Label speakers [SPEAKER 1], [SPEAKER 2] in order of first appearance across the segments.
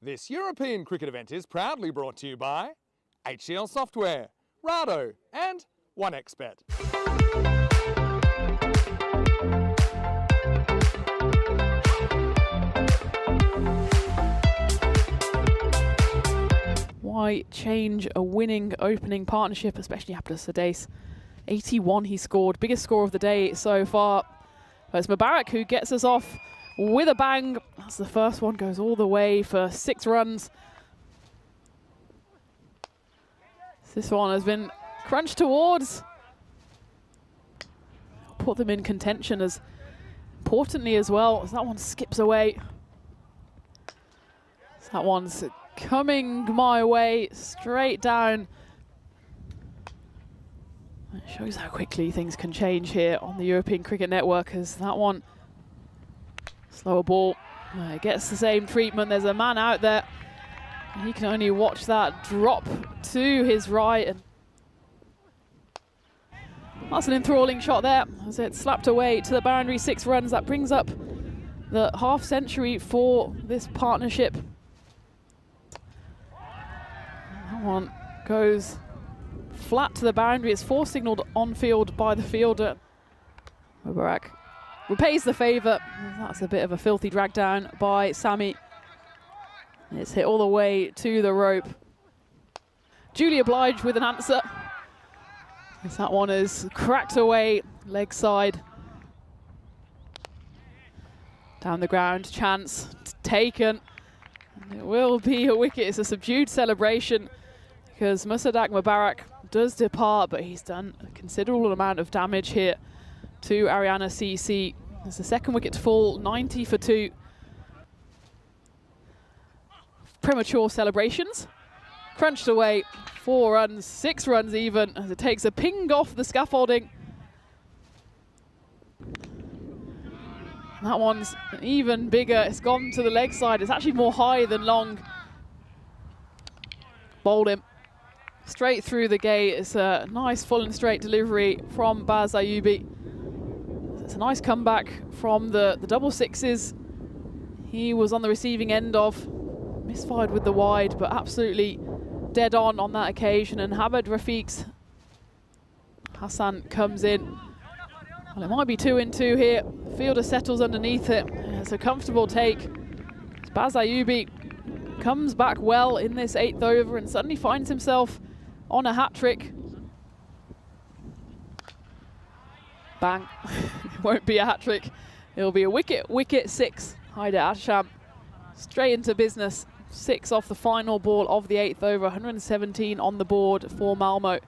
[SPEAKER 1] This European cricket event is proudly brought to you by HCL Software, Rado and 1xBet.
[SPEAKER 2] Why change a winning opening partnership, especially after Sadace? 81 he scored, biggest score of the day so far. But it's Mubarak who gets us off with a bang. That's the first one, goes all the way for 6 runs. This one has been crunched towards. Put them in contention as importantly as well, as that one skips away. So that one's coming my way, straight down. It shows how quickly things can change here on the European Cricket Network, as that one, slower ball, gets the same treatment. There's a man out there. He can only watch that drop to his right. And that's an enthralling shot there, as it slapped away to the boundary. 6 runs, that brings up the half century for this partnership. That one goes flat to the boundary. It's 4 signalled on field by the fielder. Mubarak repays the favour. That's a bit of a filthy drag down by Sami. It's hit all the way to the rope. Duly obliged with an answer, as that one is cracked away, leg side. Down the ground, chance taken. And it will be a wicket. It's a subdued celebration, because Musadak Mubarak does depart, but he's done a considerable amount of damage here to Ariana CC. It's the second wicket to fall, 90 for 2. Premature celebrations. Crunched away, 4 runs, 6 runs even, as it takes a ping off the scaffolding. That one's even bigger. It's gone to the leg side. It's actually more high than long. Bowled him straight through the gate. It's a nice full and straight delivery from Baz Ayubi. It's a nice comeback from the double sixes he was on the receiving end of. Misfired with the wide, but absolutely dead on that occasion. And Hamad Rafiq's Hassan comes in. Well, it might be 2 in 2 here. The fielder settles underneath it. It's a comfortable take. Baz Ayubi comes back well in this 8th over and suddenly finds himself on a hat-trick. Bang. It won't be a hat-trick. It'll be a wicket. Wicket 6. Haider Asham straight into business. 6 off the final ball of the 8th over. 117 on the board for Malmo.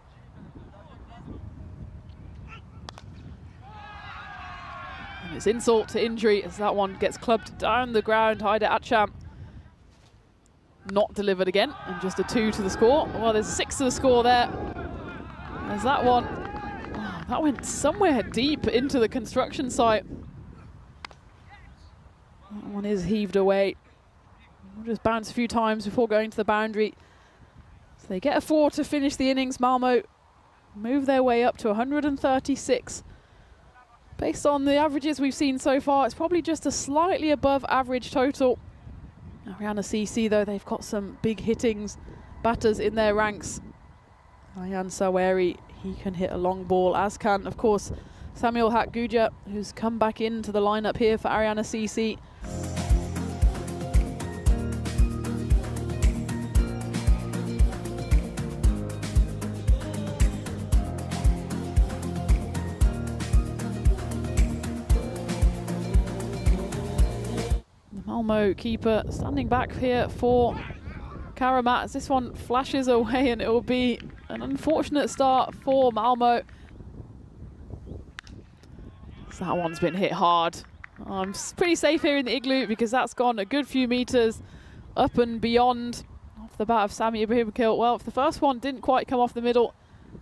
[SPEAKER 2] And it's insult to injury as that one gets clubbed down the ground. Haider Asham not delivered again, and just a 2 to the score. Well, there's a 6 to the score there. There's that one. Oh, that went somewhere deep into the construction site. That one is heaved away. We'll just bounce a few times before going to the boundary. So they get a 4 to finish the innings. Malmo move their way up to 136. Based on the averages we've seen so far, it's probably just a slightly above average total. Ariana CC, though, they've got some big hittings batters in their ranks. Ayan Saweri, he can hit a long ball, as can, of course, Samuel Hakguja, who's come back into the lineup here for Ariana CC. Malmo keeper standing back here for Karamat, as this one flashes away, and it will be an unfortunate start for Malmo. So that one's been hit hard. I'm pretty safe here in the igloo, because that's gone a good few meters up and beyond off the bat of Sami Ibrahimkil. Well, if the first one didn't quite come off the middle,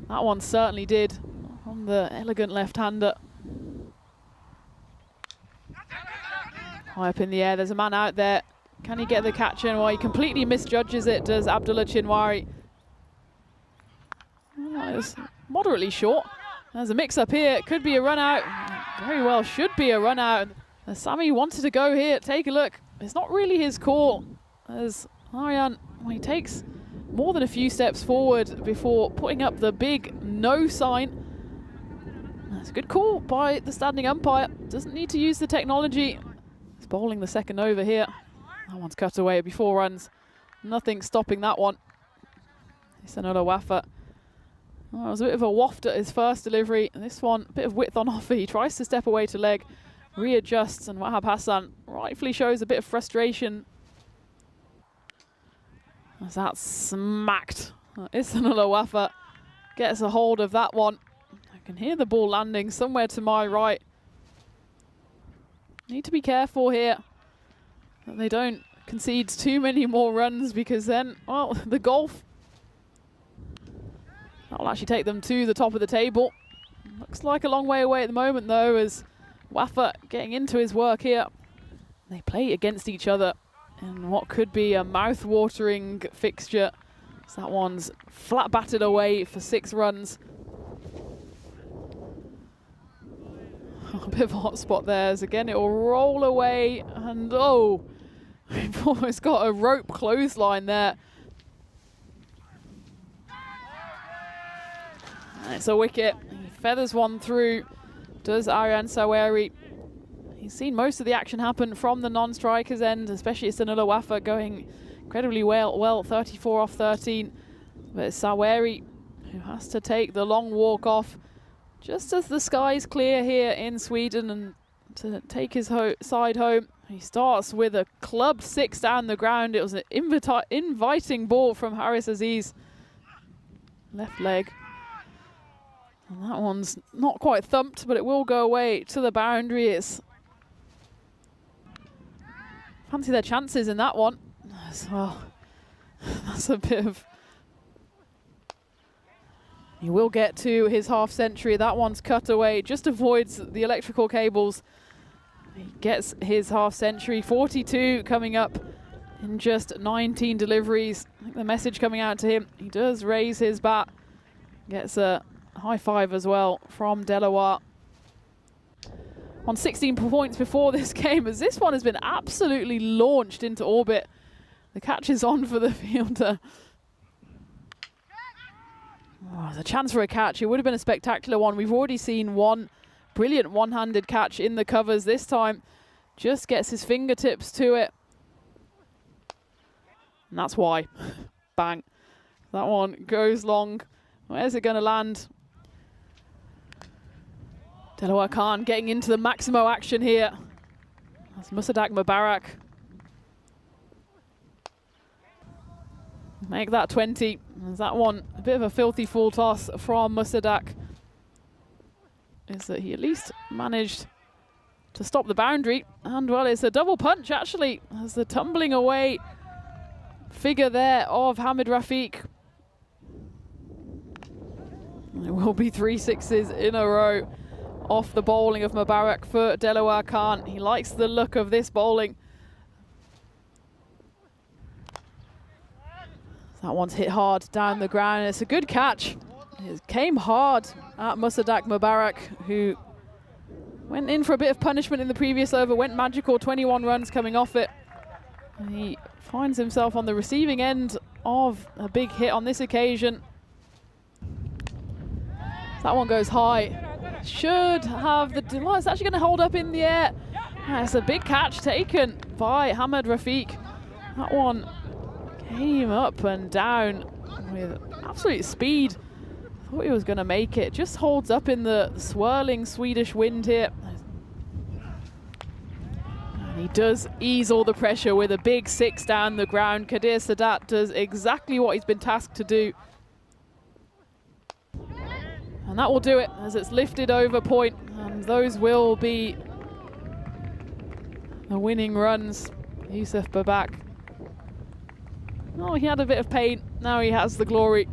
[SPEAKER 2] that one certainly did on the elegant left-hander. High up in the air, there's a man out there. Can he get the catch in? Well, he completely misjudges it, does Abdullah Chinwari. Oh, it was moderately short. There's a mix-up here. It could be a run-out. Very well should be a run-out. Sami wanted to go here. Take a look. It's not really his call, as Arian, well, he takes more than a few steps forward before putting up the big no sign. That's a good call by the standing umpire. Doesn't need to use the technology. He's bowling the second over here. That one's cut away before runs. Nothing stopping that one. It's another Waffer. Oh, it was a bit of a waft at his first delivery. And this one, a bit of width on offer. He tries to step away to leg, readjusts, and Wahab Hassan rightfully shows a bit of frustration as that's smacked. It's another Waffer. Gets a hold of that one. I can hear the ball landing somewhere to my right. Need to be careful here that they don't concede too many more runs, because then, well, the golf, that'll actually take them to the top of the table. Looks like a long way away at the moment, though, as Waffer getting into his work here. They play against each other in what could be a mouth-watering fixture. So that one's flat batted away for 6 runs. A bit of a hot spot there, as again it will roll away, and oh, we've almost got a rope clothesline there. And it's a wicket. He feathers one through, does Arian Saweri. He's seen most of the action happen from the non-striker's end, especially Sanula Waffer going incredibly well, 34 off 13. But it's Saweri who has to take the long walk off just as the sky's clear here in Sweden, and to take his side home. He starts with a clubbed 6 down the ground. It was an inviting ball from Haris Aziz. Left leg. And that one's not quite thumped, but it will go away to the boundary. It's fancy their chances in that one as well. That's a bit of... He will get to his half century. That one's cut away, just avoids the electrical cables. He gets his half century, 42 coming up in just 19 deliveries. I think the message coming out to him, he does raise his bat. Gets a high five as well from Delaware. On 16 points before this game, as this one has been absolutely launched into orbit. The catch is on for the fielder. Oh, there's a chance for a catch. It would have been a spectacular one. We've already seen one brilliant one-handed catch in the covers. This time just gets his fingertips to it. And that's why. Bang. That one goes long. Where's it going to land? Delaware Khan getting into the Maximo action here. That's Musadak Mubarak. Make that 20. There's that one, a bit of a filthy full toss from Musadak. Is that he at least managed to stop the boundary. And well, it's a double punch actually, as the tumbling away figure there of Hamid Rafiq. It will be 3 sixes in a row off the bowling of Mubarak for Delaware Khan. He likes the look of this bowling. That one's hit hard down the ground. It's a good catch. It came hard at Musadak Mubarak, who went in for a bit of punishment in the previous over, went magical, 21 runs coming off it. And he finds himself on the receiving end of a big hit on this occasion. That one goes high. Should have the... Well, it's actually going to hold up in the air. It's a big catch taken by Hamid Rafiq. That one came up and down with absolute speed. Thought he was going to make it. Just holds up in the swirling Swedish wind here. And he does ease all the pressure with a big 6 down the ground. Kadir Sadat does exactly what he's been tasked to do. And that will do it as it's lifted over point. And those will be the winning runs. Yusuf Babak. Oh, he had a bit of pain. Now he has the glory.